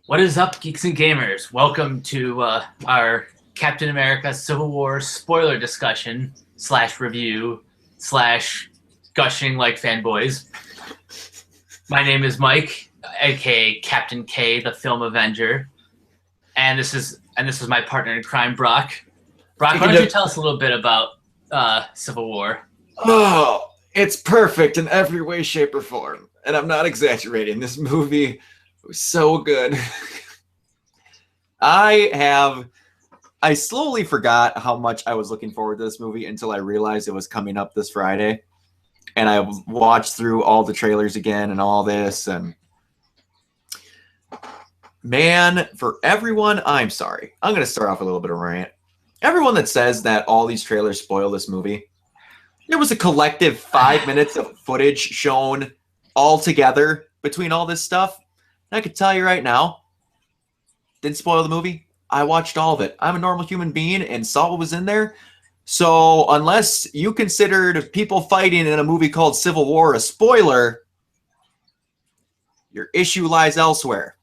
What is up, geeks and gamers? Welcome to our Captain America Civil War spoiler discussion slash review slash gushing like fanboys. My name is Mike, aka Captain K, the Film Avenger, and this is my partner in crime, Brock. Brock, why don't you tell us a little bit about Civil War? Oh, it's perfect in every way, shape, or form. And I'm not exaggerating. This movie was so good. I slowly forgot how much I was looking forward to this movie until I realized it was coming up this Friday. And I watched through all the trailers again and all this. And man, for everyone, I'm sorry. I'm going to start off with a little bit of a rant. Everyone that says that all these trailers spoil this movie, there was a collective 5 minutes of footage shown all together between all this stuff. And I could tell you right now, didn't spoil the movie. I watched all of it. I'm a normal human being and saw what was in there. So unless you considered people fighting in a movie called Civil War a spoiler, your issue lies elsewhere.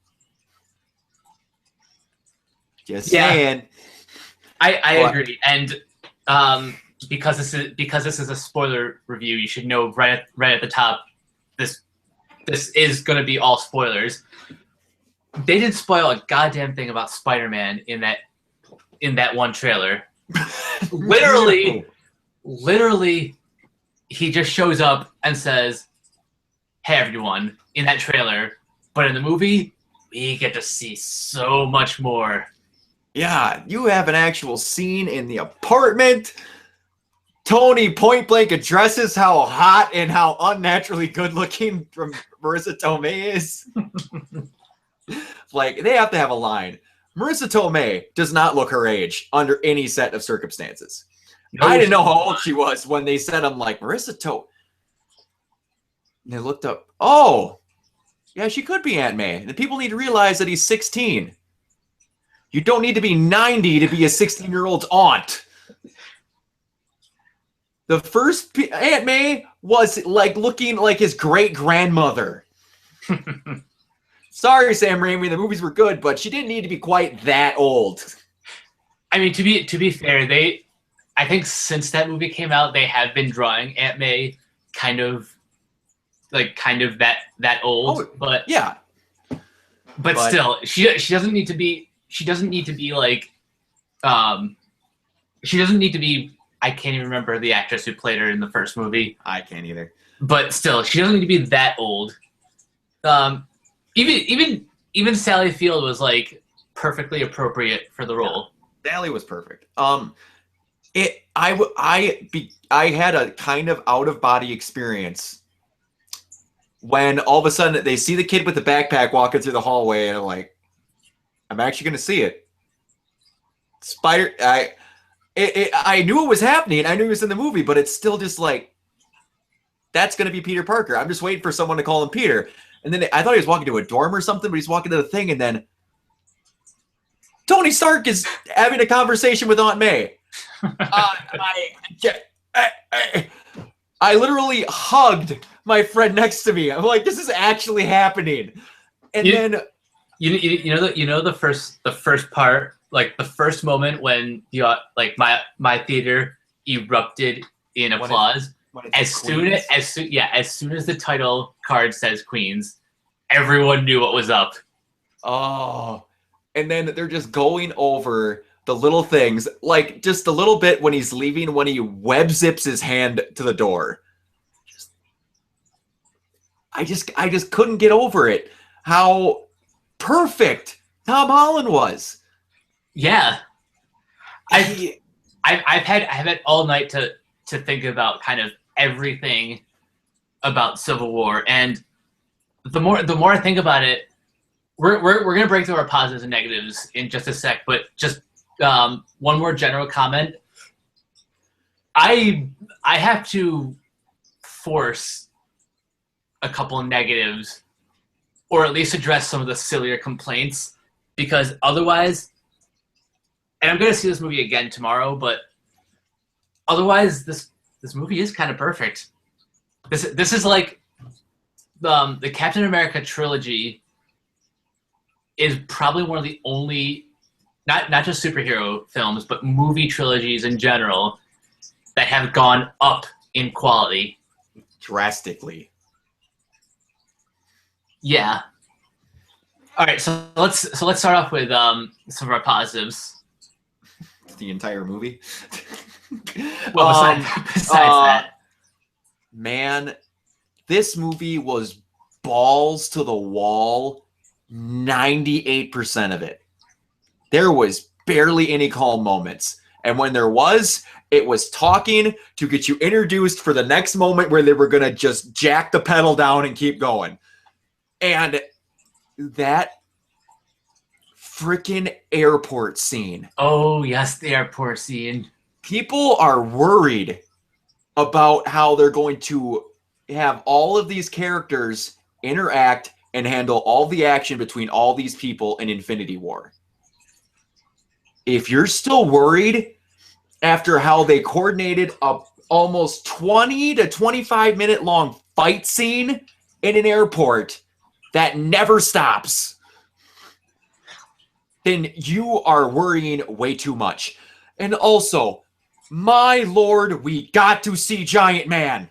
Just saying. I agree. And because this is a spoiler review, you should know right at the top this is going to be all spoilers. They didn't spoil a goddamn thing about Spider-Man in that one trailer. literally, he just shows up and says, "Hey everyone," in that trailer. But in the movie, we get to see so much more. Yeah, you have an actual scene in the apartment. Tony point blank addresses how hot and how unnaturally good looking Marissa Tomei is. Like, they have to have a line. Marissa Tomei does not look her age under any set of circumstances. No, I didn't know how old she was when they said, I'm like, Marissa Tomei. And they looked up. Oh, yeah, she could be Aunt May. And people need to realize that he's 16. You don't need to be 90 to be a 16-year-old's aunt. The first Aunt May was like looking like his great-grandmother. Sorry, Sam Raimi, the movies were good, but she didn't need to be quite that old. I mean, to be fair, I think since that movie came out, they have been drawing Aunt May kind of that old. Oh, but yeah. But still, she doesn't need to be. She doesn't need to be like, she doesn't need to be. I can't even remember the actress who played her in the first movie. I can't either. But still, she doesn't need to be that old. Even Sally Field was like perfectly appropriate for the role. Yeah, Sally was perfect. I had a kind of out of body experience when all of a sudden they see the kid with the backpack walking through the hallway, and I'm like, I'm actually going to see it. I knew it was happening. I knew it was in the movie, but it's still just like, that's going to be Peter Parker. I'm just waiting for someone to call him Peter. And then I thought he was walking to a dorm or something, but he's walking to the thing, and then Tony Stark is having a conversation with Aunt May. I literally hugged my friend next to me. I'm like, this is actually happening. And then you know the first part, like the first moment when my theater erupted in applause. As soon as the title card says Queens, everyone knew what was up. Oh, and then they're just going over the little things, like just a little bit when he's leaving, when he web zips his hand to the door. I just couldn't get over it. How perfect Tom Holland was. Yeah, I've had all night to think about kind of everything about Civil War, and the more I think about it, we're gonna break through our positives and negatives in just a sec, but just one more general comment. I have to force a couple of negatives, or at least address some of the sillier complaints, because otherwise, and I'm gonna see this movie again tomorrow, but otherwise this movie is kind of perfect. This is like the Captain America trilogy is probably one of the only, not just superhero films, but movie trilogies in general that have gone up in quality. Drastically. Yeah. All right, so let's start off with some of our positives. The entire movie. Well, besides that, man, this movie was balls to the wall 98% of it. There was barely any calm moments. And when there was, it was talking to get you introduced for the next moment where they were going to just jack the pedal down and keep going. And that freaking airport scene. Oh, yes, the airport scene. People are worried about how they're going to have all of these characters interact and handle all the action between all these people in Infinity War. If you're still worried after how they coordinated a almost 20 to 25 minute long fight scene in an airport that never stops, then you are worrying way too much. And also, my lord, we got to see Giant Man.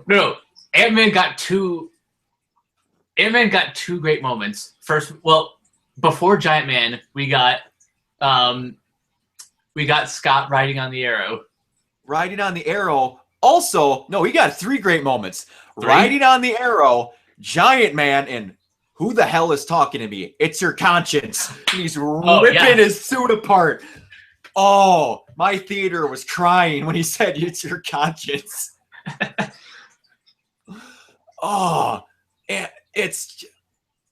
No, Ant-Man got two great moments. First, well, before Giant Man, we got Scott riding on the Arrow. Riding on the Arrow. Also, no, he got 3 great moments. 3? Riding on the Arrow, Giant Man, and who the hell is talking to me? It's your conscience. And he's ripping his suit apart. Oh, my theater was crying when he said it's your conscience. Oh, and it's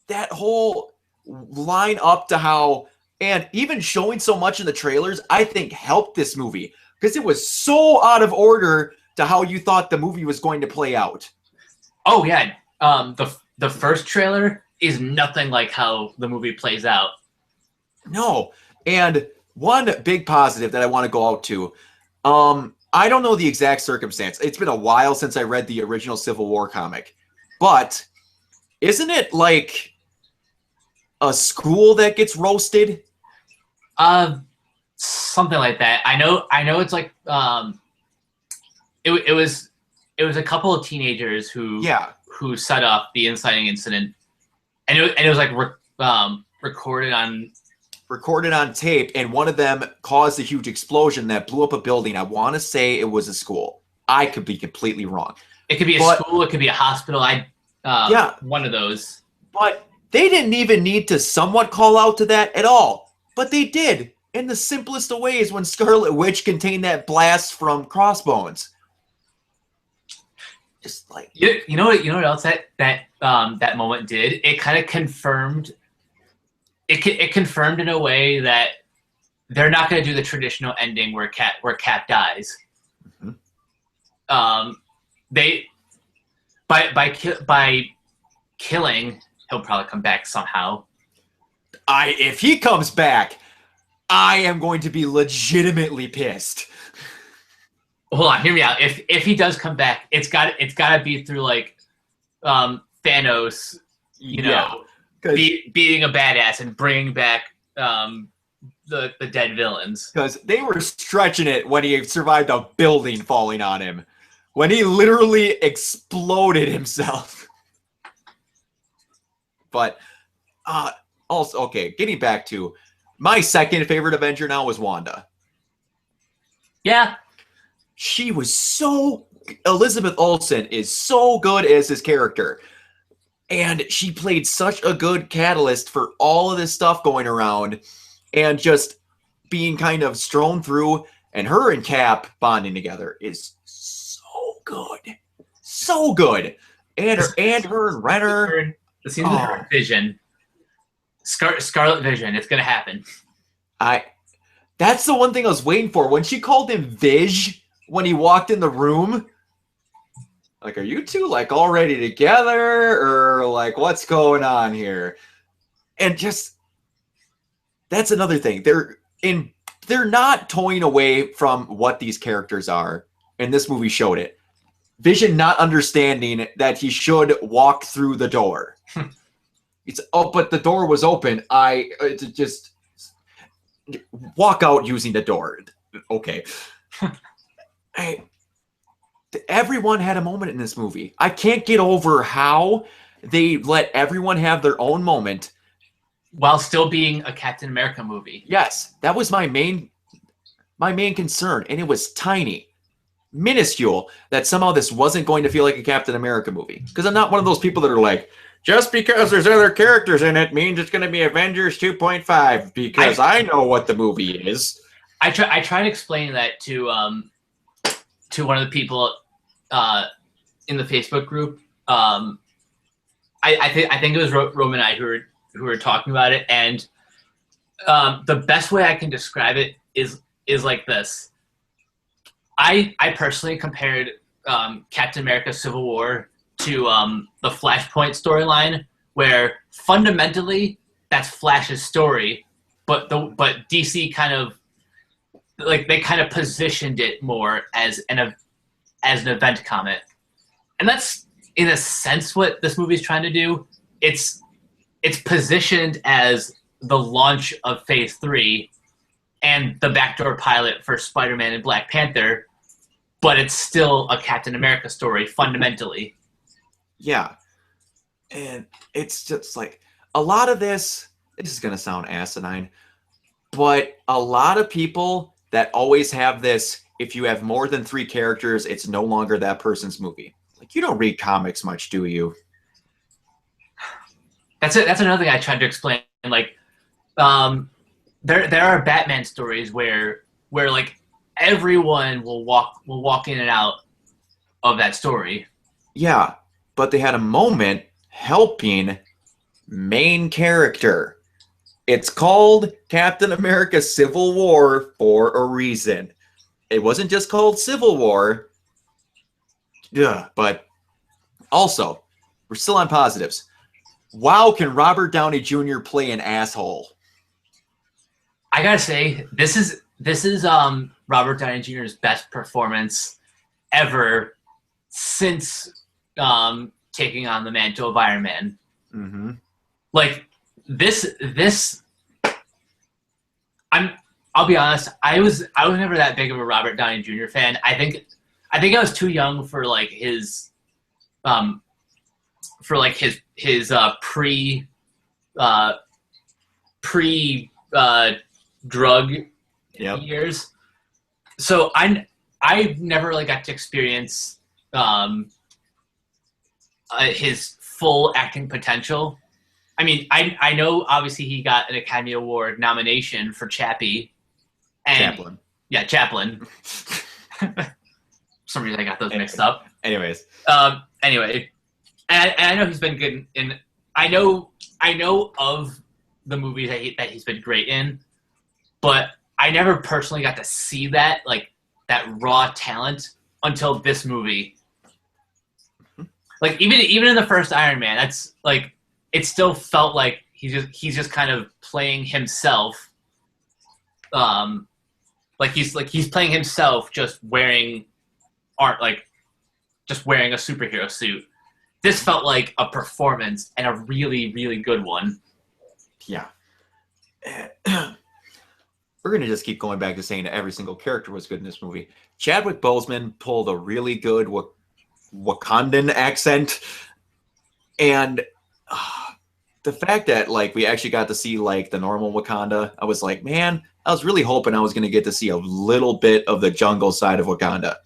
that whole line up to how, and even showing so much in the trailers, I think helped this movie because it was so out of order to how you thought the movie was going to play out. Oh yeah, the first trailer is nothing like how the movie plays out. No, and one big positive that I want to go out to, I don't know the exact circumstance. It's been a while since I read the original Civil War comic, but isn't it like a school that gets roasted? Something like that. I know it's like it was a couple of teenagers who set up the inciting incident, and it was like recorded on tape, and one of them caused a huge explosion that blew up a building. I want to say it was a school. I could be completely wrong. It could be a school. It could be a hospital. One of those. But they didn't even need to somewhat call out to that at all. But they did in the simplest of ways when Scarlet Witch contained that blast from Crossbones. Just like you know what else that moment did? It kind of confirmed. It confirmed in a way that they're not going to do the traditional ending where Cap dies. Mm-hmm. They by killing, he'll probably come back somehow. If he comes back, I am going to be legitimately pissed. Hold on, hear me out. If he does come back, it's got to be through like Thanos, being a badass and bringing back the dead villains. Because they were stretching it when he survived a building falling on him. When he literally exploded himself. But also, okay, getting back to my second favorite Avenger now was Wanda. Yeah. She was Elizabeth Olsen is so good as his character. And she played such a good catalyst for all of this stuff going around and just being kind of strewn through. And her and Cap bonding together is so good. So good. And her and Renner. The scene with her Vision. Scarlet Vision. It's going to happen. That's the one thing I was waiting for. When she called him Viz when he walked in the room, like, are you two like already together or like what's going on here? And just that's another thing. They're not toying away from what these characters are, and this movie showed it. Vision not understanding that he should walk through the door. It's but the door was open. Just walk out using the door. Okay. Everyone had a moment in this movie. I can't get over how they let everyone have their own moment while still being a Captain America movie. Yes, that was my main concern, and it was tiny, minuscule, that somehow this wasn't going to feel like a Captain America movie. Because I'm not one of those people that are like, just because there's other characters in it means it's going to be Avengers 2.5 because I know what the movie is. I try to explain that to one of the people in the Facebook group. I think it was Roman and I who were talking about it, and the best way I can describe it is like this. I personally compared Captain America: Civil War to the Flashpoint storyline, where fundamentally that's Flash's story, but DC kind of positioned it more as an event comic, and that's in a sense what this movie is trying to do. It's positioned as the launch of Phase 3 and the backdoor pilot for Spider-Man and Black Panther, but it's still a Captain America story fundamentally. Yeah. And it's just like a lot of this is going to sound asinine, but a lot of people that always have this, if you have more than 3 characters, it's no longer that person's movie. Like, you don't read comics much, do you? That's another thing I tried to explain. Like, there are Batman stories where like everyone will walk in and out of that story. Yeah, but they had a moment helping main character. It's called Captain America: Civil War for a reason. It wasn't just called Civil War. Yeah, but also, we're still on positives. Wow, can Robert Downey Jr. play an asshole? I gotta say, this is Robert Downey Jr.'s best performance ever since taking on the mantle of Iron Man. Mm-hmm. Like this, I'll be honest. I was never that big of a Robert Downey Jr. fan. I think I was too young for like his pre drug years. So I never really got to experience his full acting potential. I mean, I know obviously he got an Academy Award nomination for Chappie. Chaplin. Yeah, Chaplin. For some reason I got those mixed up. Anyways. Anyway. And I know he's been good in. I know of the movies that he's been great in, but I never personally got to see that raw talent until this movie. Like even in the first Iron Man, that's like it still felt like he's just kind of playing himself. He's playing himself, just wearing a superhero suit. This felt like a performance, and a really, really good one. Yeah. We're going to just keep going back to saying that every single character was good in this movie. Chadwick Boseman pulled a really good Wakandan accent. And the fact that we actually got to see the normal Wakanda, I was like, man, I was really hoping I was going to get to see a little bit of the jungle side of Wakanda.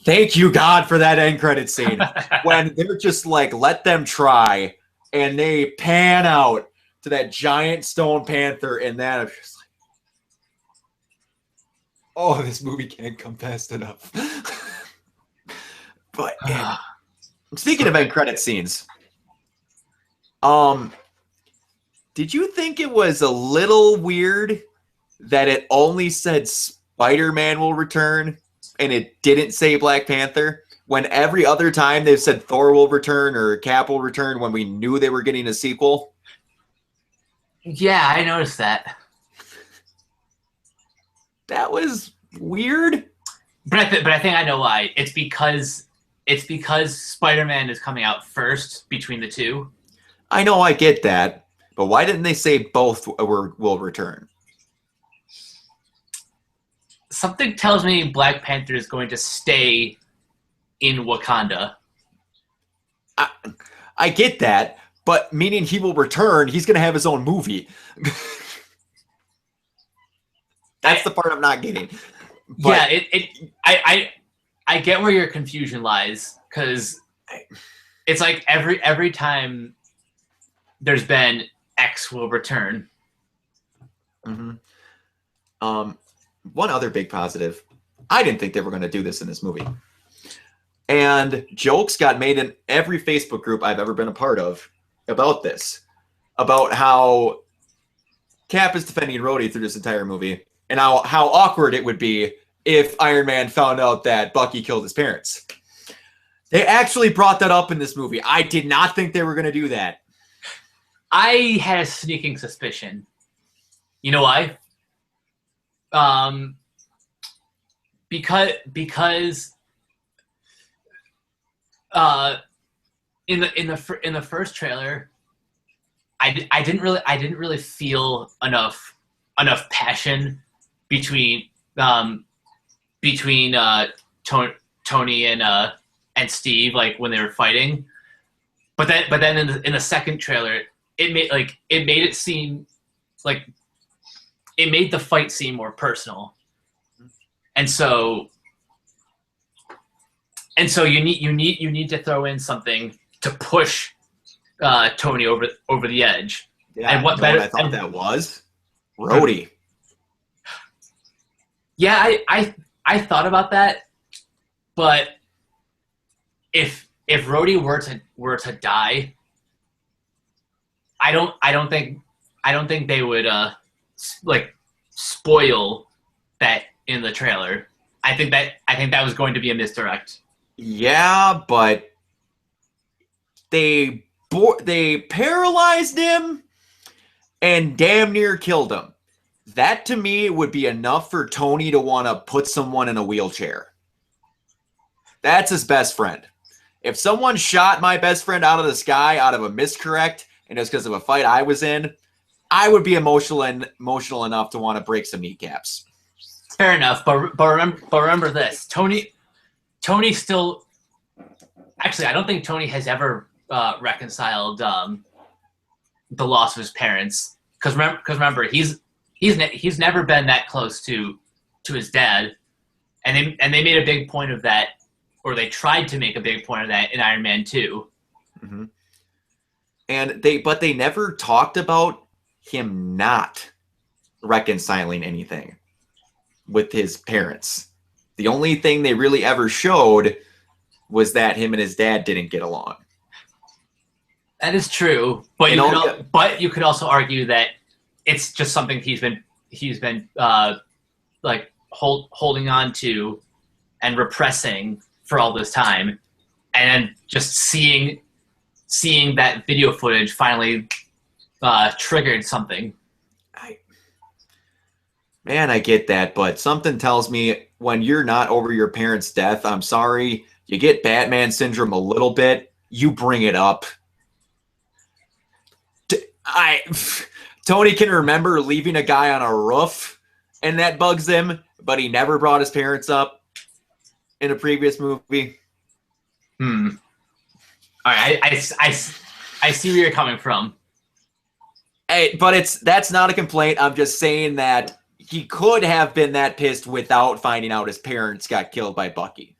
Thank you, God, for that end credit scene when they're just let them try, and they pan out to that giant stone panther, and that I'm just like, oh, this movie can't come fast enough. But speaking of end credit scenes, did you think it was a little weird that it only said Spider-Man will return? And it didn't say Black Panther, when every other time they've said Thor will return or Cap will return when we knew they were getting a sequel? Yeah, I noticed that. That was weird. But I think I know why. It's because Spider-Man is coming out first between the two. I know, I get that, but why didn't they say both will return? Something tells me Black Panther is going to stay in Wakanda. I get that, but meaning he will return, he's going to have his own movie. That's the part I'm not getting. But yeah, I get where your confusion lies, because it's like every time there's been X will return. Mm-hmm. One other big positive, I didn't think they were going to do this in this movie. And jokes got made in every Facebook group I've ever been a part of about this, about how Cap is defending Rhodey through this entire movie, and how awkward it would be if Iron Man found out that Bucky killed his parents. They actually brought that up in this movie. I did not think they were going to do that. I had a sneaking suspicion. You know why? Because in the first trailer, I didn't really feel enough passion between Tony and Steve, like when they were fighting. But then in the second trailer, it made the fight seem more personal. And so you need to throw in something to push Tony over the edge. Yeah, and what better? I thought that was Rhodey. Yeah, I thought about that, but if Rhodey were to die, I don't think they would spoil that in the trailer. I think that was going to be a misdirect. Yeah, but they paralyzed him and damn near killed him. That to me would be enough for Tony to want to put someone in a wheelchair. That's his best friend. If someone shot my best friend out of the sky out of a miscorrect and it's because of a fight I was in, I would be emotional enough to want to break some kneecaps. Fair enough, but remember this: Tony still. Actually, I don't think Tony has ever reconciled the loss of his parents. Because remember, he's never been that close to his dad, and they made a big point of that, or they tried to make a big point of that in Iron Man 2. Mm-hmm. And they never talked about him not reconciling anything with his parents. The only thing they really ever showed was that him and his dad didn't get along. That is true, but you could also argue that it's just something he's been holding on to and repressing for all this time, and just seeing that video footage finally triggered something. I get that, but something tells me when you're not over your parents' death, I'm sorry, you get Batman syndrome a little bit, you bring it up. Tony can remember leaving a guy on a roof, and that bugs him, but he never brought his parents up in a previous movie. All right, I see where you're coming from. Hey, but that's not a complaint. I'm just saying that he could have been that pissed without finding out his parents got killed by Bucky.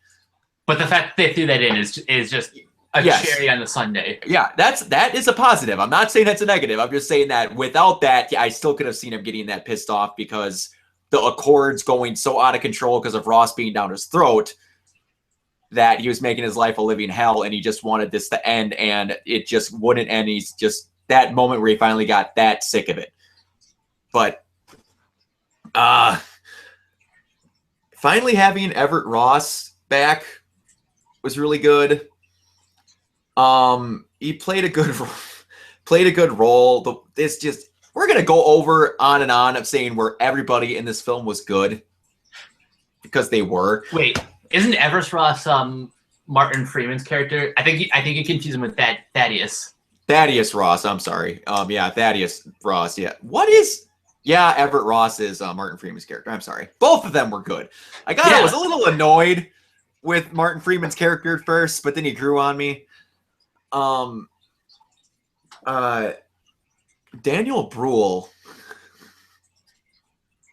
But the fact that they threw that in is just a cherry on the sundae. Yeah, that is a positive. I'm not saying that's a negative. I'm just saying that without that, I still could have seen him getting that pissed off because the Accords going so out of control because of Ross being down his throat that he was making his life a living hell, and he just wanted this to end, and it just wouldn't end. He's just that moment where he finally got that sick of it. But finally having Everett Ross back was really good. He played a good role. It's just, we're gonna go over on and on of saying where everybody in this film was good because they were. Wait, isn't Everett Ross Martin Freeman's character? I think you confuse him with Thaddeus. Thaddeus Ross. I'm sorry. Yeah, Thaddeus Ross. Yeah. What is? Yeah, Everett Ross is Martin Freeman's character. I'm sorry. Both of them were good. I was a little annoyed with Martin Freeman's character at first, but then he grew on me. Daniel Bruhl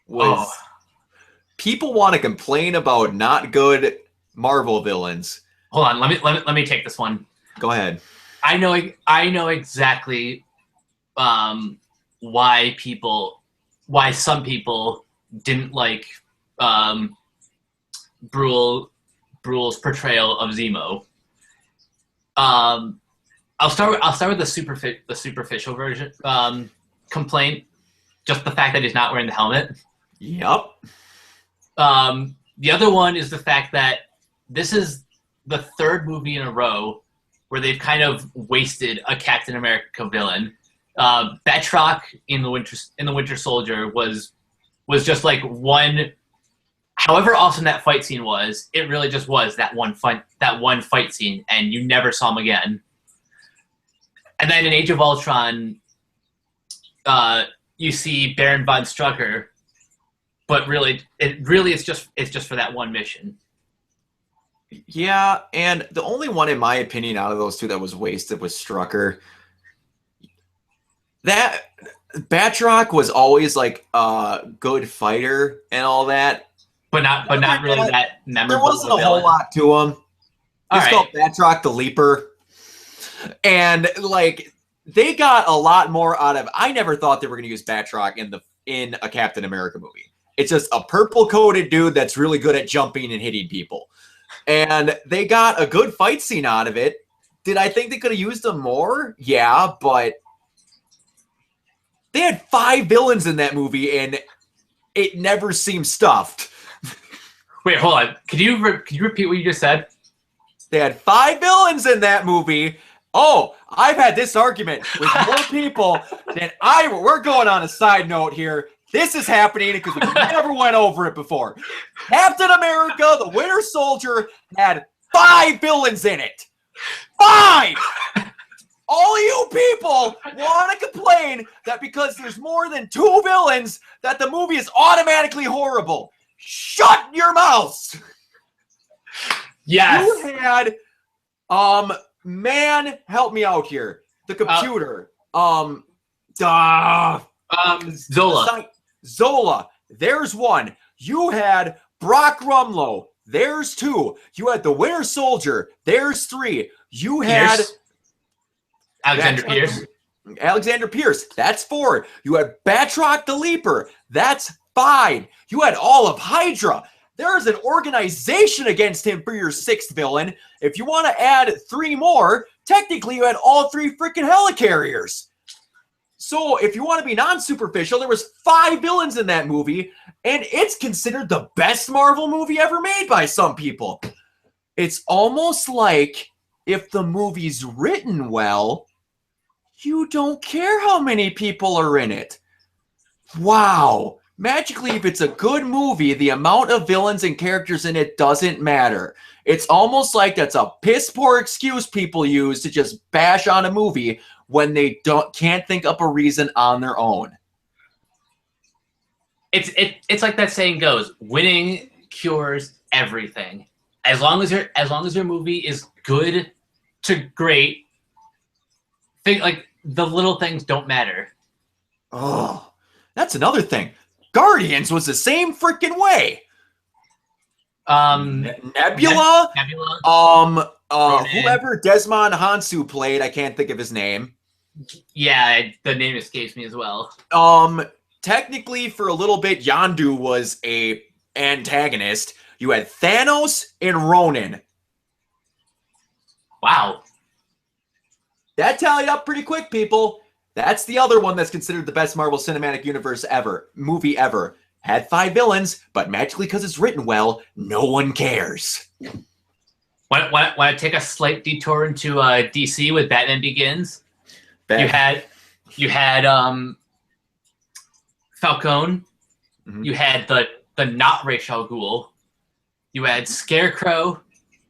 was. Oh. People want to complain about not good Marvel villains. Hold on, let me take this one. Go ahead. I know exactly why some people didn't like Bruhl's portrayal of Zemo. I'll start with the superficial version complaint. Just the fact that he's not wearing the helmet. Yep. The other one is the fact that this is the third movie in a row where they've kind of wasted a Captain America villain. Batroc in the Winter Soldier was just like one. However awesome that fight scene was, it really just was that one fight scene, and you never saw him again. And then in Age of Ultron, you see Baron von Strucker, but it's just for that one mission. Yeah, and the only one, in my opinion, out of those two that was wasted was Strucker. That Batroc was always like a good fighter and all that, but not really that memorable. There wasn't a whole lot to him. It's called Batroc the Leaper, and like they got a lot more out of. I never thought they were going to use Batroc in a Captain America movie. It's just a purple-coated dude that's really good at jumping and hitting people. And they got a good fight scene out of it. Did I think they could have used them more? Yeah, but they had 5 villains in that movie, and it never seemed stuffed. Wait, hold on. Could you repeat what you just said? They had 5 villains in that movie. Oh, I've had this argument with more people than we're going on a side note here. This is happening because we never went over it before. Captain America, the Winter Soldier, had 5 villains in it. 5! All you people want to complain that because there's more than 2 villains that the movie is automatically horrible. Shut your mouths! Yes. You had, man, help me out here. The computer. Zola. Zola, there's 1. You had Brock Rumlow, there's 2. You had the Winter Soldier, there's 3. You had Alexander Pierce, that's 4. You had Batroc the Leaper, that's 5. You had all of Hydra. There's an organization against him for your 6th villain. If you want to add 3 more, technically you had all 3 freaking helicarriers. So if you want to be non-superficial, there was 5 villains in that movie, and it's considered the best Marvel movie ever made by some people. It's almost like if the movie's written well, you don't care how many people are in it. Wow. Magically, if it's a good movie, the amount of villains and characters in it doesn't matter. It's almost like that's a piss-poor excuse people use to just bash on a movie when they can't think up a reason on their own. It's like that saying goes: winning cures everything. As long as your movie is good to great, like the little things don't matter. Oh, that's another thing. Guardians was the same freaking way. Nebula. Whoever Desmond Hansu played, I can't think of his name. Yeah, the name escapes me as well. Technically, for a little bit, Yondu was a antagonist. You had Thanos and Ronan. Wow. That tallied up pretty quick, people. That's the other one that's considered the best Marvel Cinematic Universe movie ever. Had 5 villains, but magically because it's written well, no one cares. Want to take a slight detour into DC with Batman Begins? You had Falcone. Mm-hmm. You had the not Ra's al Ghul. You had Scarecrow,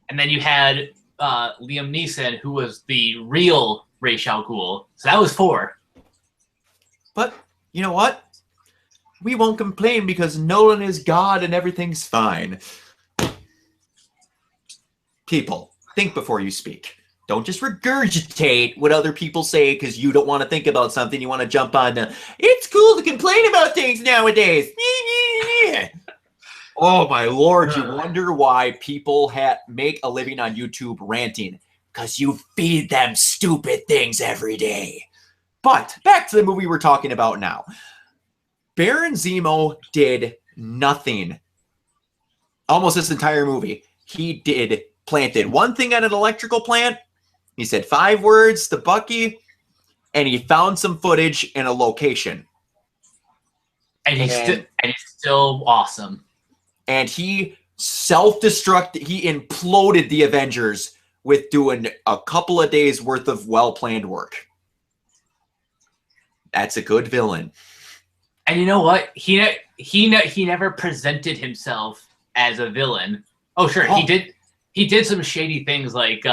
and then you had Liam Neeson, who was the real Ra's al Ghul. So that was 4. But you know what? We won't complain because Nolan is God and everything's fine. People, think before you speak. Don't just regurgitate what other people say because you don't want to think about something. You want to jump on it's cool to complain about things nowadays. Oh my lord, you wonder why people make a living on YouTube ranting. Because you feed them stupid things every day. But back to the movie we're talking about now. Baron Zemo did nothing. Almost this entire movie. He planted one thing at an electrical plant. He said 5 words to Bucky. And he found some footage in a location. And he's still awesome. And he self-destructed. He imploded the Avengers with doing a couple of days worth of well-planned work. That's a good villain. And you know what? He never presented himself as a villain. Oh, sure, he did. He did some shady things like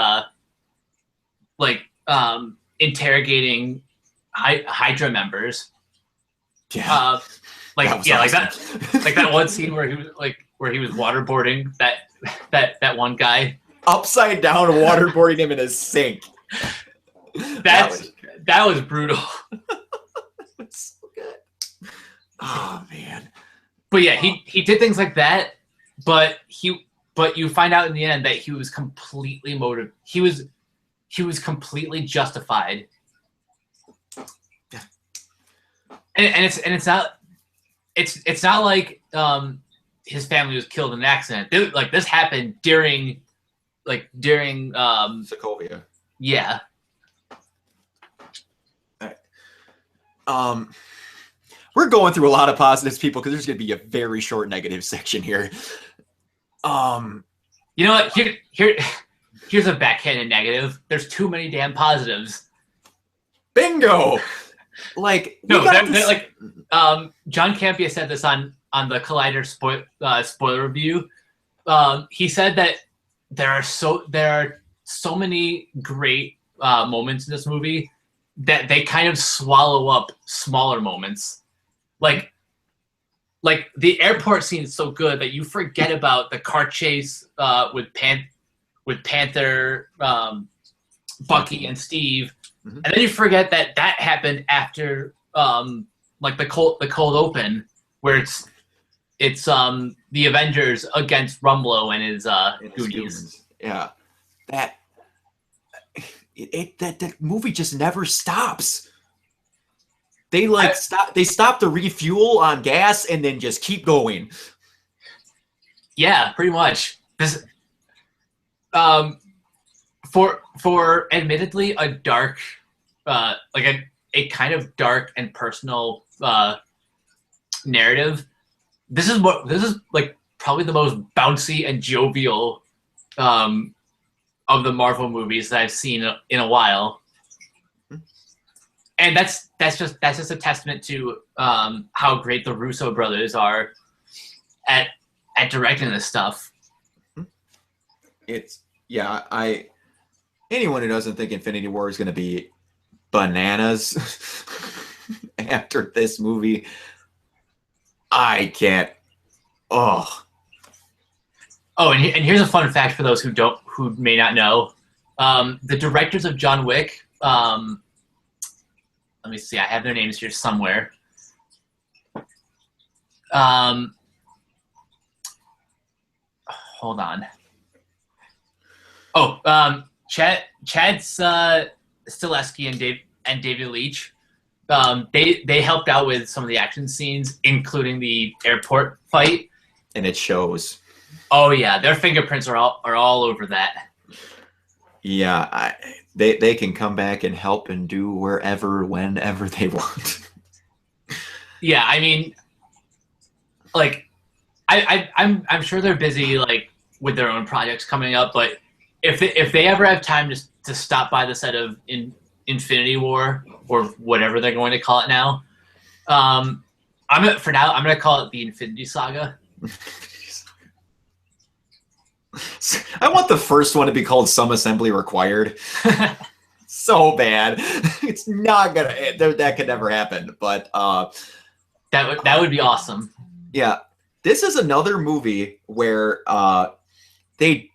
interrogating Hydra members. Yeah. Like that one scene where he was waterboarding that one guy. Upside down, waterboarding him in a sink. That was brutal. It's so good. Oh man. But yeah, he did things like that, but you find out in the end that he was completely motivated. He was completely justified. And it's not like his family was killed in an accident. Like this happened during Sokovia. Yeah. We're going through a lot of positives, people, because there's going to be a very short negative section here. You know what? Here's a backhanded negative. There's too many damn positives. Bingo. Like no, John Campea said this on the Collider spoiler review. He said that there are so many great moments in this movie that they kind of swallow up smaller moments. Like the airport scene is so good that you forget about the car chase with Panther, Bucky, and Steve, and then you forget that happened after the cold open, where it's the Avengers against Rumlow and his Goonies. Yeah, that movie just never stops. They stop to refuel on gas and then just keep going. Yeah, pretty much. This for admittedly a dark a kind of dark and personal narrative. This is like probably the most bouncy and jovial of the Marvel movies that I've seen in a while. And that's just a testament to how great the Russo brothers are at directing this stuff. Anyone who doesn't think Infinity War is going to be bananas after this movie, I can't. Oh, and here's a fun fact for those who may not know. The directors of John Wick. Let me see. I have their names here somewhere. Hold on. Chad Stileski and David Leitch. They helped out with some of the action scenes, including the airport fight. And it shows. Oh yeah, their fingerprints are all over that. Yeah, they can come back and help and do whenever they want. Yeah, I mean, like, I'm sure they're busy with their own projects coming up, but if they ever have time to stop by the set of Infinity War or whatever they're going to call it now, I'm gonna call it the Infinity Saga. I want the first one to be called Some Assembly Required. so bad. It's not gonna. That could never happen. But that would be awesome. yeah, this is another movie where they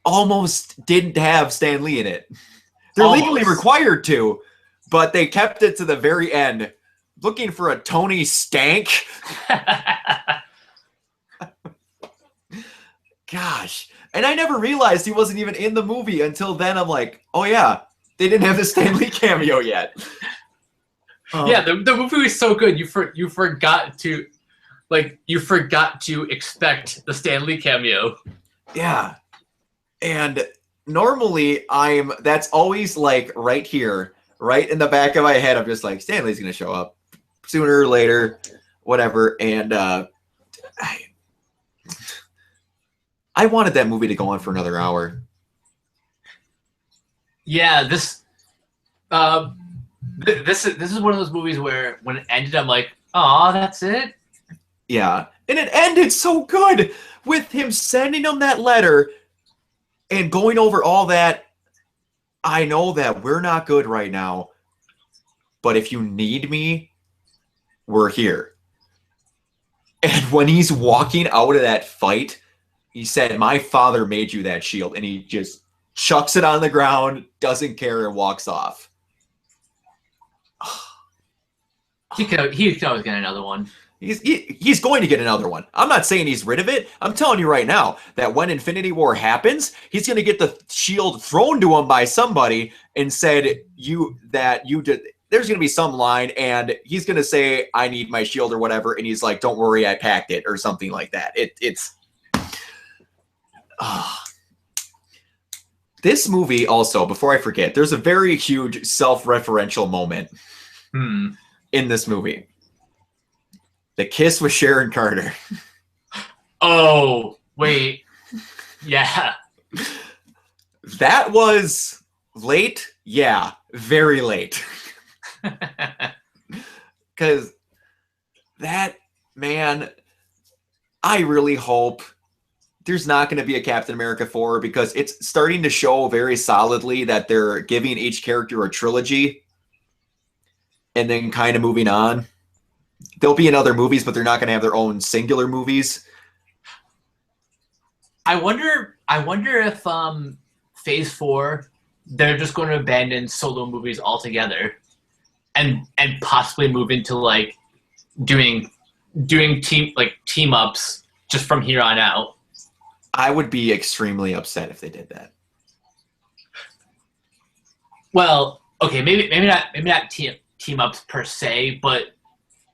almost didn't have Stan Lee in it. They're legally required to, but they kept it to the very end, looking for a Tony Stank. Gosh. And I never realized he wasn't even in the movie until then. I'm like, oh yeah, they didn't have the Stan Lee cameo yet. Yeah, the movie was so good. You forgot to expect the Stan Lee cameo. Yeah. And normally that's always like right here, right in the back of my head. I'm just like, Stan Lee's gonna show up sooner or later, whatever. And I wanted that movie to go on for another hour. Yeah, this is one of those movies where when it ended, I'm like, oh, that's it? Yeah. And it ended so good with him sending him that letter and going over all that. I know that we're not good right now, but if you need me, we're here. And when he's walking out of that fight, he said, my father made you that shield. And he just chucks it on the ground, doesn't care, and walks off. He could always get another one. He's going to get another one. I'm not saying he's rid of it. I'm telling you right now that when Infinity War happens, he's going to get the shield thrown to him by somebody and said, there's going to be some line, and he's going to say, I need my shield or whatever. And he's like, don't worry, I packed it, or something like that. This movie also, before I forget, there's a very huge self-referential moment in this movie. The kiss with Sharon Carter. Oh, wait. Yeah. That was late. Yeah, very late. Because that, man, I really hope there's not going to be a Captain America 4, because it's starting to show very solidly that they're giving each character a trilogy and then kind of moving on. They'll be in other movies, but they're not going to have their own singular movies. I wonder if Phase 4, they're just going to abandon solo movies altogether and possibly move into like doing team ups just from here on out. I would be extremely upset if they did that. Well, okay, maybe not team ups per se, but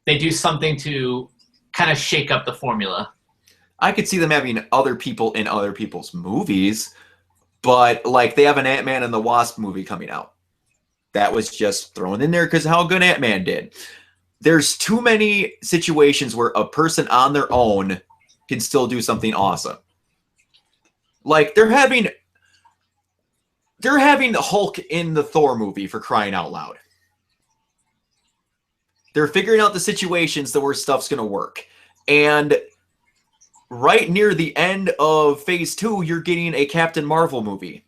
they do something to kind of shake up the formula. I could see them having other people in other people's movies, but like they have an Ant-Man and the Wasp movie coming out. That was just thrown in there because of how good Ant-Man did. There's too many situations where a person on their own can still do something awesome. Like they're having the Hulk in the Thor movie, for crying out loud. They're figuring out the situations where stuff's going to work. And right near the end of Phase 2, you're getting a Captain Marvel movie.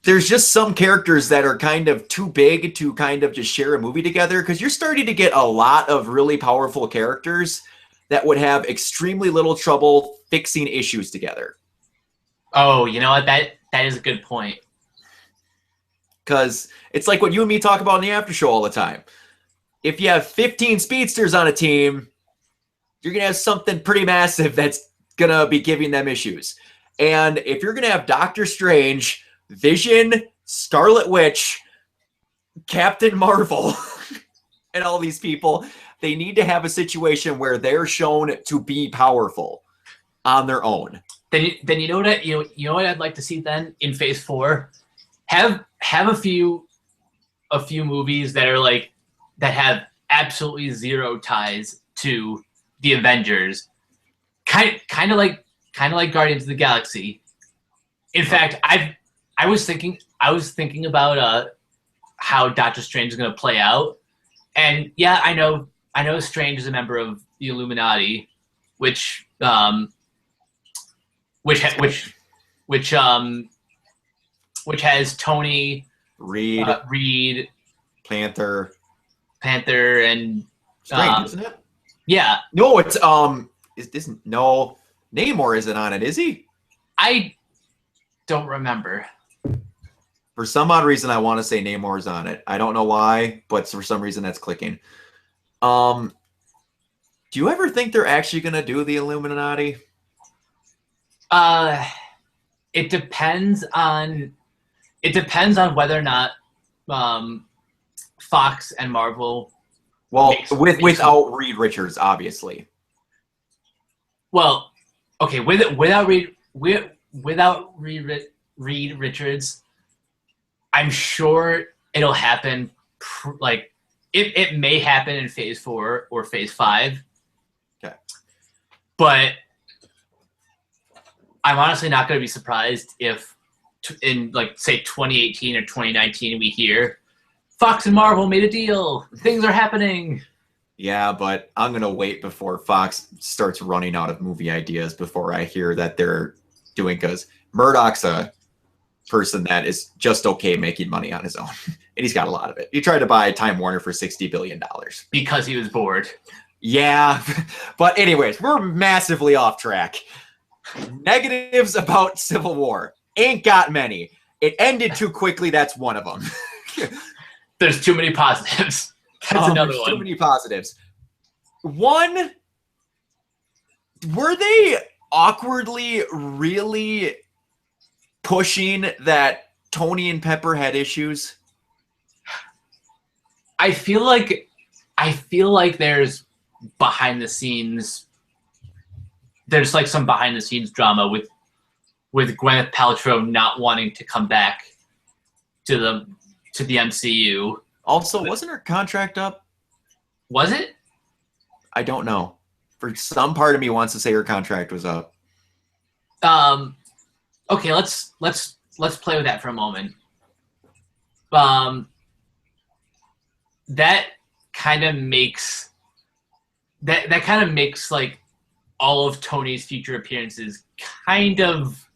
There's just some characters that are kind of too big to kind of just share a movie together, because you're starting to get a lot of really powerful characters that would have extremely little trouble fixing issues together. Oh, you know what? That is a good point. Because it's like what you and me talk about in the after show all the time. If you have 15 speedsters on a team, you're going to have something pretty massive that's going to be giving them issues. And if you're going to have Doctor Strange, Vision, Scarlet Witch, Captain Marvel, and all these people, they need to have a situation where they're shown to be powerful on their own. Then you know what you know what I'd like to see then in Phase 4? Have a few movies that are like that have absolutely zero ties to the Avengers, kind of like Guardians of the Galaxy. In fact, I was thinking about how Doctor Strange is going to play out, and yeah, I know Strange is a member of the Illuminati, which which has Tony, Reed, Reed, Panther. and Strange, isn't it? yeah. No, it's is this no Namor isn't on it, is he? I don't remember. For some odd reason, I want to say Namor's on it. I don't know why, but for some reason that's clicking. Do you ever think they're actually gonna do the Illuminati? It depends on whether or not Fox and Marvel. Well, without Reed Richards, obviously. Well, okay, without Reed Richards, I'm sure it'll happen. Like it may happen in Phase 4 or Phase 5. Okay, but I'm honestly not going to be surprised if in like say 2018 or 2019 we hear Fox and Marvel made a deal. Things are happening. Yeah, but I'm going to wait before Fox starts running out of movie ideas before I hear that they're doing, because Murdoch's a person that is just okay making money on his own. And he's got a lot of it. He tried to buy Time Warner for $60 billion. Because he was bored. Yeah. But anyways, we're massively off track. Negatives about Civil War. Ain't got many. It ended too quickly. That's one of them. There's too many positives. That's another one. Too many positives. One, were they awkwardly really pushing that Tony and Pepper had issues? I feel like there's behind the scenes. There's like some behind the scenes drama with Gwyneth Paltrow not wanting to come back to the MCU. Also, wasn't her contract up? Was it? I don't know. For some part of me wants to say her contract was up. Okay, let's play with that for a moment. That kind of makes like all of Tony's future appearances kind of,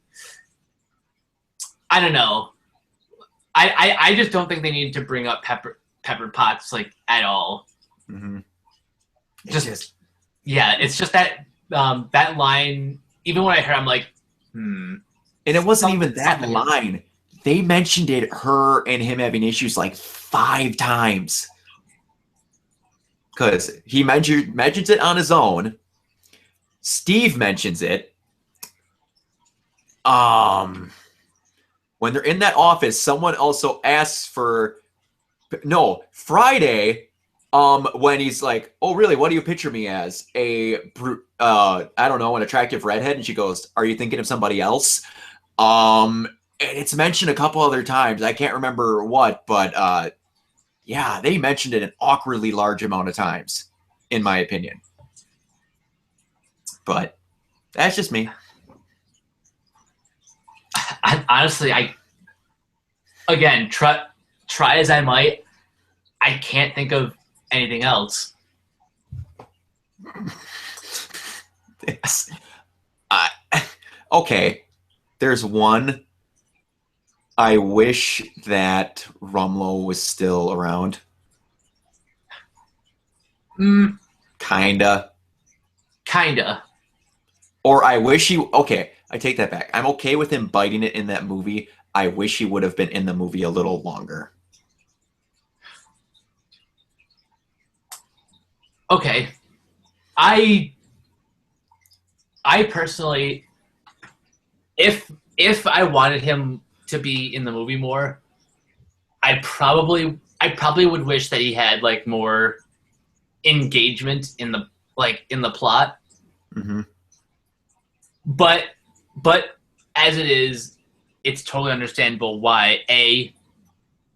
I don't know. I just don't think they need to bring up Pepper Potts like at all. Mm-hmm. It's just that that line. Even when I heard, I'm like, And it wasn't even that line. They mentioned it, her and him having issues like 5 times. Because he mentions it on his own. Steve mentions it. When they're in that office, someone also asks for Friday. When he's like, "Oh, really? What do you picture me as? I don't know, an attractive redhead?" And she goes, "Are you thinking of somebody else?" And it's mentioned a couple other times. I can't remember what, but yeah, they mentioned it an awkwardly large amount of times, in my opinion. But that's just me. Honestly, try as I might, I can't think of anything else. Okay, there's one. I wish that Rumlow was still around. Kinda. Or I wish he... Okay, I take that back. I'm okay with him biting it in that movie. I wish he would have been in the movie a little longer. Okay. I personally, if I wanted him to be in the movie more, I probably would wish that he had like more engagement in the plot. Mm-hmm. But as it is, it's totally understandable why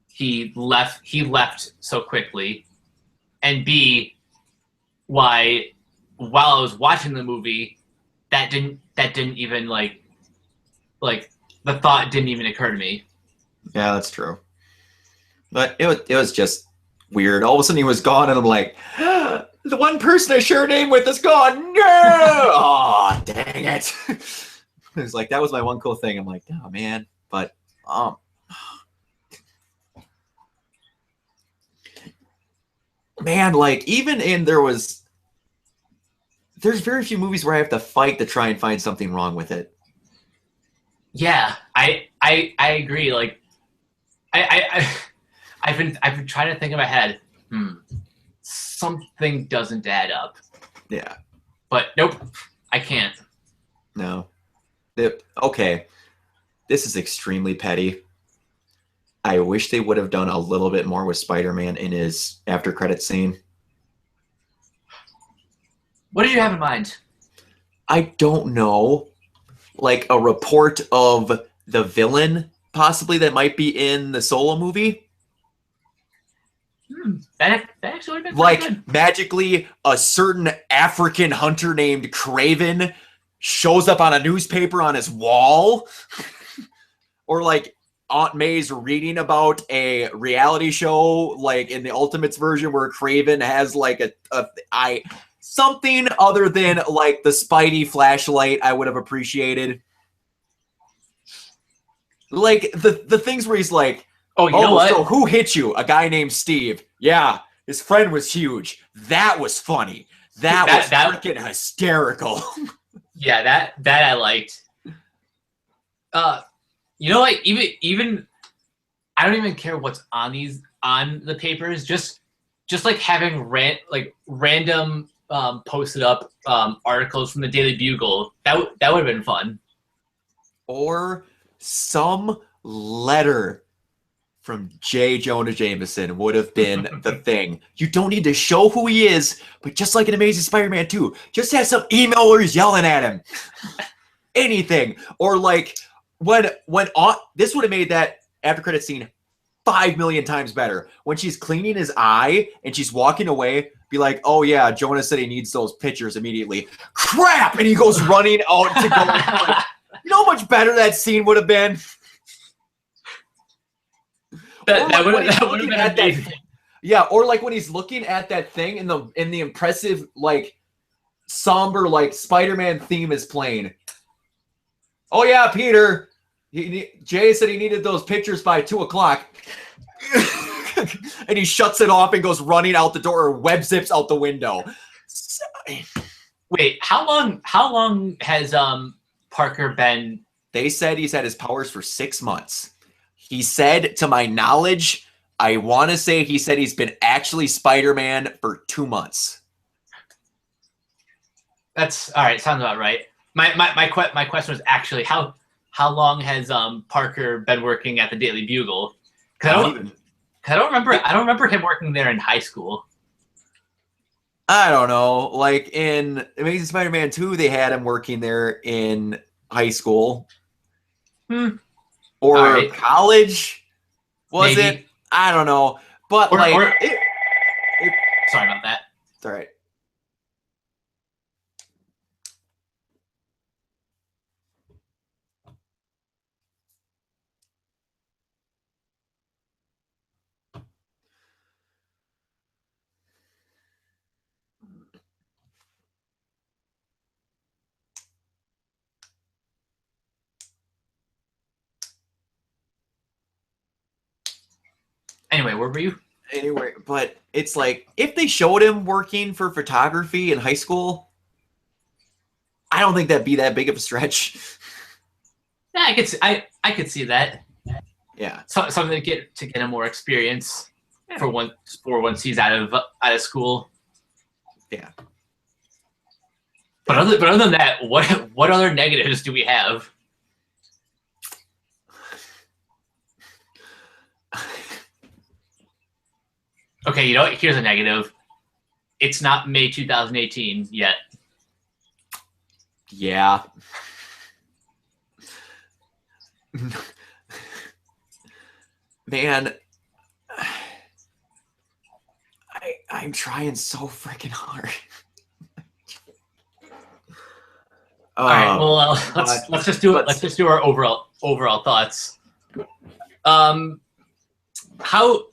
he left so quickly, and B, why while I was watching the movie that didn't even like the thought didn't even occur to me. Yeah, that's true. But it was just weird. All of a sudden he was gone, and I'm like, the one person I share a name with is gone. No! Oh, dang it. It was like, that was my one cool thing. I'm like, oh man. But Man, like even in there's very few movies where I have to fight to try and find something wrong with it. Yeah, I agree. Like, I I've been trying to think in my head. Something doesn't add up. Yeah. But nope, I can't. No. Okay. This is extremely petty. I wish they would have done a little bit more with Spider-Man in his after credit scene. What did you have in mind? I don't know. Like a report of the villain, possibly, that might be in the Solo movie. That actually would have been Like, good. magically, a certain African hunter named Craven shows up on a newspaper on his wall. Or, like, Aunt May's reading about a reality show, like, in the Ultimates version where Craven has, like, something other than, like, the Spidey flashlight I would have appreciated. Like, the things where he's like, Oh, you know what? So who hit you? A guy named Steve. Yeah, his friend was huge. That was funny. That was freaking hysterical. Yeah, that I liked. You know what? Even I don't even care what's on the papers. Just like having random posted up articles from the Daily Bugle. That would have been fun. Or some letter from J. Jonah Jameson would have been the thing. You don't need to show who he is, but just like in Amazing Spider-Man 2, just have some emailers yelling at him. Anything. Or like when this would have made that after credit scene 5 million times better. When she's cleaning his eye and she's walking away, be like, oh yeah, Jonah said he needs those pictures immediately. Crap! And he goes running out to go. Like, you know how much better that scene would have been? That would have been amazing. Yeah, or like when he's looking at that thing in the impressive, like, somber, like, Spider-Man theme is playing. Oh yeah, Peter. Jay said he needed those pictures by 2:00. And he shuts it off and goes running out the door, or web zips out the window. Wait, how long has Parker been? They said he's had his powers for 6 months. He said, to my knowledge, I want to say he said he's been actually Spider-Man for 2 months. That's all right. Sounds about right. My question was actually how long has Parker been working at the Daily Bugle? I don't remember him working there in high school. I don't know. Like in Amazing Spider-Man 2, they had him working there in high school. Or right. College. Was Maybe. it? I don't know. But sorry about that. It's all right. Anyway, where were you? Anyway, but it's like, if they showed him working for photography in high school, I don't think that'd be that big of a stretch. Yeah, I could see that. Yeah. Something to get him more experience for once he's out of school. Yeah. But other than that, what other negatives do we have? Okay, you know what? Here's a negative. It's not May 2018 yet. Yeah. Man, I'm trying so freaking hard. All right. Well, let's just do it. Let's just do our overall thoughts. How?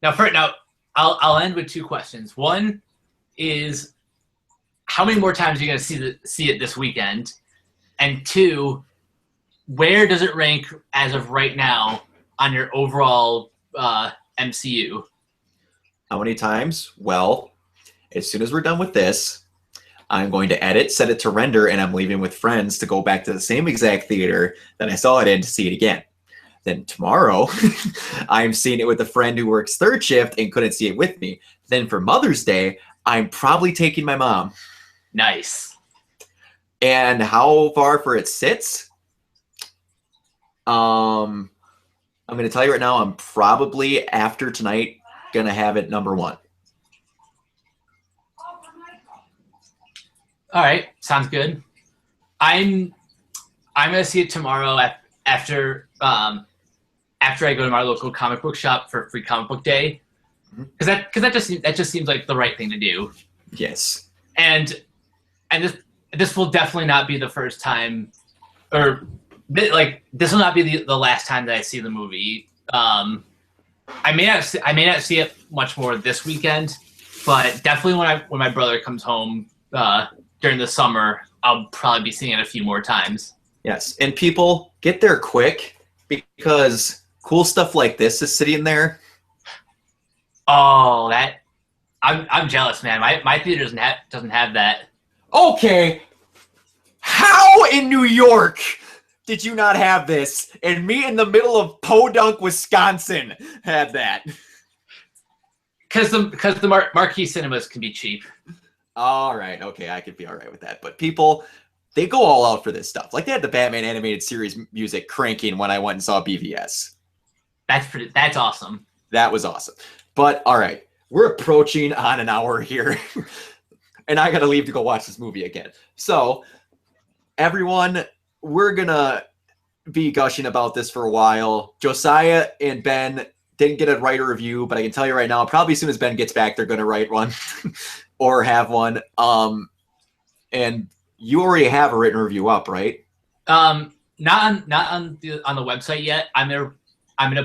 Now, I'll end with two questions. One is, how many more times are you going to see it this weekend? And two, where does it rank as of right now on your overall MCU? How many times? Well, as soon as we're done with this, I'm going to edit, set it to render, and I'm leaving with friends to go back to the same exact theater that I saw it in to see it again. Then tomorrow, I'm seeing it with a friend who works third shift and couldn't see it with me. Then for Mother's Day, I'm probably taking my mom. Nice. And how far for it sits? I'm going to tell you right now, I'm probably, after tonight, going to have it number 1. All right, sounds good. I'm gonna see it tomorrow after I go to my local comic book shop for Free Comic Book Day, because that just seems like the right thing to do. Yes. And this will definitely not be the first time, or like this will not be the last time that I see the movie. I may not see it much more this weekend, but definitely when my brother comes home during the summer, I'll probably be seeing it a few more times. Yes, and people, get there quick because cool stuff like this is sitting there. Oh, I'm jealous, man. My theater doesn't have that. Okay, how in New York did you not have this? And me in the middle of Podunk, Wisconsin, had that. Because the marquee cinemas can be cheap. All right, okay, I could be all right with that. But people, they go all out for this stuff. Like they had the Batman animated series music cranking when I went and saw BVS. That's awesome. That was awesome. But all right, we're approaching on an hour here. And I got to leave to go watch this movie again. So everyone, we're going to be gushing about this for a while. Josiah and Ben didn't get a writer review, but I can tell you right now, probably as soon as Ben gets back, they're going to write one or have one. And you already have a written review up, right? Not on the website yet. I'm gonna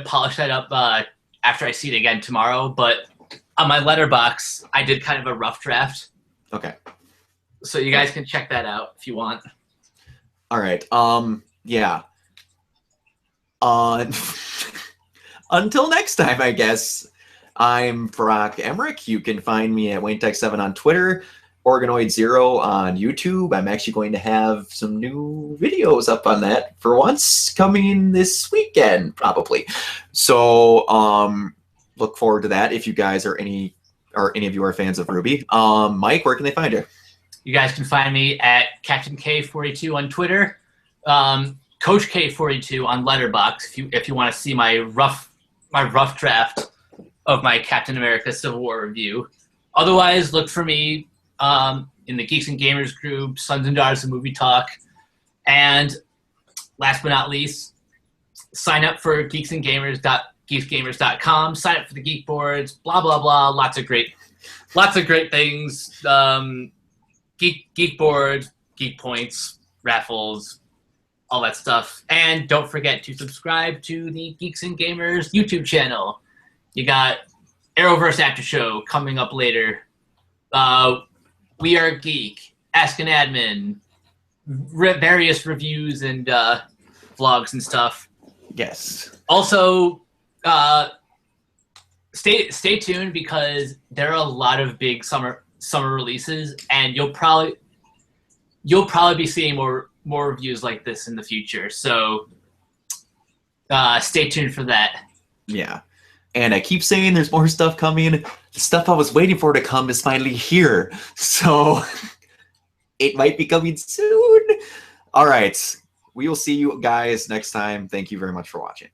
polish that up after I see it again tomorrow. But on my letterbox, I did kind of a rough draft. Okay. So you guys can check that out if you want. All right. Yeah. Until next time, I guess. I'm Farak Emmerich. You can find me at WayneTech7 on Twitter, Organoid0 on YouTube. I'm actually going to have some new videos up on that for once coming this weekend, probably. So look forward to that if you guys are any of you are fans of RWBY. Mike, where can they find you? You guys can find me at Captain K42 on Twitter, Coach K42 on Letterboxd if you want to see my rough draft of my Captain America Civil War review. Otherwise, look for me in the Geeks and Gamers group, Sons and Daughters of Movie Talk. And last but not least, sign up for geeksgamers.com, sign up for the Geek Boards, blah, blah, blah. Lots of great things. Geek Board, Geek Points, raffles, all that stuff. And don't forget to subscribe to the Geeks and Gamers YouTube channel. You got Arrowverse After Show coming up later. We Are Geek, Ask an Admin, various reviews and vlogs and stuff. Yes. Also, stay tuned because there are a lot of big summer releases, and you'll probably be seeing more reviews like this in the future. So stay tuned for that. Yeah. And I keep saying there's more stuff coming. The stuff I was waiting for to come is finally here. So it might be coming soon. All right. We will see you guys next time. Thank you very much for watching.